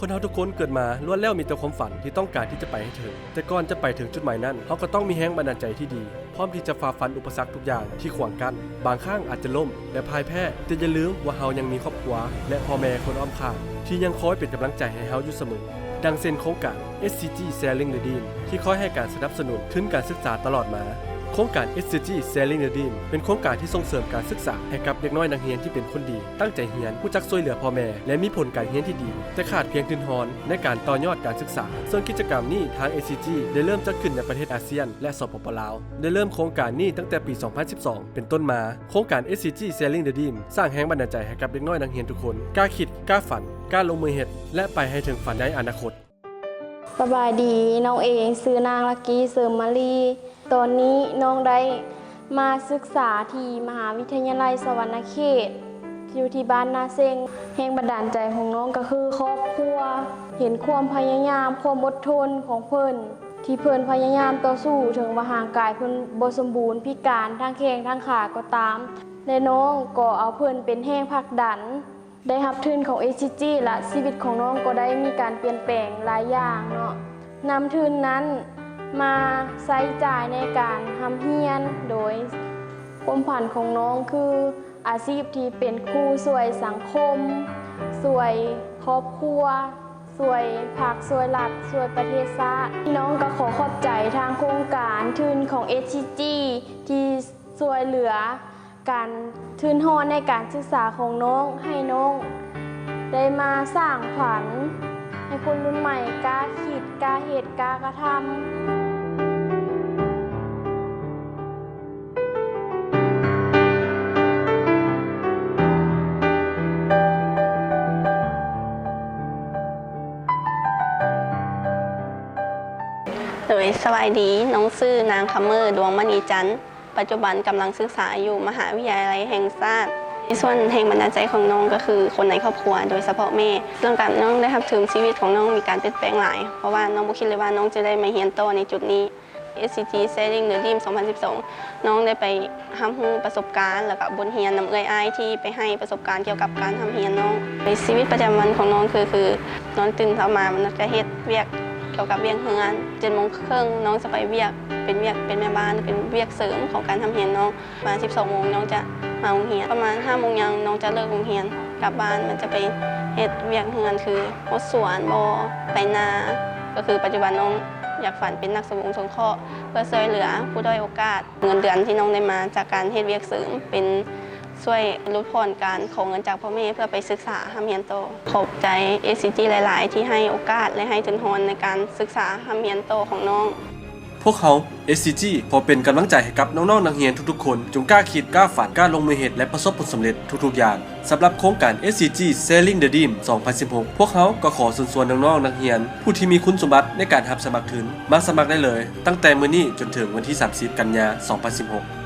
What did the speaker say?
คนเฮาทุกคนเกิดมาล้วนแล้วมีแต่ความฝันที่ต้องการที่จะไปให้ถึงแต่ก่อนจะไปถึงจุดหมายนั้นเฮาก็ต้องมีแรงบันดาลใจที่ดีพร้อมที่จะฝ่าฟันอุปสรรคทุกอย่างที่ขวางกั้นบางครั้งอาจจะล้มและพ่ายแพ้แต่อย่าลืมว่าเฮายังมีครอบครัวและพ่อแม่คนอ้อมข้างที่ยังคอยเป็นกำลังใจให้เฮาอยู่เสมอดังเช่นโครงการ SCG Sharing the Dream ที่คอยให้การสนับสนุนทุนการศึกษาตลอดมาโครงการ SCG Sharing the Dream เป็นโครงการที่ส่งเสริมการศึกษาให้กับเด็กน้อยนักเรียนที่เป็นคนดีตั้งใจเรียนรู้จักช่วยเหลือพ่อแม่และมีผลการเรียนที่ดีแต่ขาดเพียงทุนทอนในการต่อยอดการศึกษาส่วนกิจกรรมนี้ทาง SCG ได้เริ่มจัดขึ้นในประเทศอาเซียนและสปป.ลาวได้เริ่มโครงการนี้ตั้งแต่ปี 2012 เป็นต้นมาโครงการ SCG Sharing the Dream สร้างแรงบันดาลใจให้กับเด็กน้อยนักเรียนทุกคนกล้าคิดกล้าฝันกล้าลงมือเฮ็ดและไปให้ถึงฝันในอนาคตสบายดีน้องเองซื้อนางลักกี้เสริมมาลีตอนนี้น้องได้มาศึกษาที่มหาวิทยาลัยสวรรณเขตอยู่ที่บ้านนาเซงแรงบันดาลใจของน้องก็คือครอบครัวเห็นความพยายามความอดทนของเพิ่นที่เพิ่นพยายามต่อสู้ถึงว่าร่างกายเพิ่นบ่สมบูรณ์พิการทั้งแข้งทั้งขาก็ตามและน้องก็เอาเพิ่นเป็นแรงผลักดันได้รับทุนของ SCG และชีวิตของน้องก็ได้มีการเปลี่ยนแปลงหลายอย่างเนาะนำทุนนั้นมาใช้จ่ายในการทำเรียนโดยความฝันของน้องคืออาชีพที่เป็นครูช่วยสังคมช่วยครอบครัวช่วยภาคช่วยรัฐช่วยประเทศชาติน้องก็ขอขอบใจทางโครงการทุนของ SCG ที่ช่วยเหลือการทุนทอนในการศึกษาของน้องให้น้องได้มาสร้างฝันให้คนรุ่นใหม่กล้าคิดกล้าเหตุกล้ากระทำสวัสดีน้องชื่อนางคำเมอร์ดวงมณีจันทร์ปัจจุบันกำลังศึกษาอยู่มหาวิทยาลัยแห่งชาติในส่วนแห่งบันดาลใจของน้องก็คือคนในครอบครัวโดยเฉพาะแม่เรื่องการน้องได้รับถึงชีวิตของน้องมีการเปลี่ยนแปลงหลายเพราะว่าน้องบ่คิดเลยว่าน้องจะได้มาเรียนต่อในจุดนี้ SCG Sharing the Dream 2012 น้องได้ไปรับรู้ประสบการณ์แล้วก็บทเรียนนำอ้ายที่ไปให้ประสบการณ์เกี่ยวกับการทำเรียนน้องในชีวิตประจำวันของน้องคือนอนตื่นเช้ามามันจะเฮ็ดเวียกเกี่ยวกับเวียกเฮือน7:30 นน้องจะไปเวียกเป็นแม่บ้านเป็นเวียกเสริมของการทำเรียนน้องประมาณ 12 โมงน้องจะมาโรงเรียนประมาณ 5 โมงยังน้องจะเลิกโรงเรียนกลับบ้านมันจะไปเฮ็ดเวียกเฮือนคือรดสวนบ่ไปนาก็คือปัจจุบันน้องอยากฝันเป็นนักสงเคราะห์เพื่อช่วยเหลือผู้ด้อยโอกาสเงินเดือนที่น้องได้มาจากการเฮ็ดเวียกเสริมเป็นช่วยลดผ่อนการขอเงินจากพ่อแม่เพื่อไปศึกษาทำเรียนโตขอบใจ SCG หลายๆที่ให้โอกาสและให้ทุนทอนในการศึกษาทำเรียนโตของน้องพวกเขา SCG พอเป็นกำลังใจให้กับน้องๆนักเรียนทุกๆคนจงกล้าคิดกล้าฝันกล้าลงมือเหตุและประสบผลสำเร็จทุกๆอย่างสำหรับโครงการ SCG Sharing the Dream 2016 พวกเขาก็ขอเชิญชวนน้องๆนักเรียนผู้ที่มีคุณสมบัติในการรับสมัครทุนมาสมัครได้เลยตั้งแต่มื้อนี้จนถึงวันที่ 30 กันยายน 2016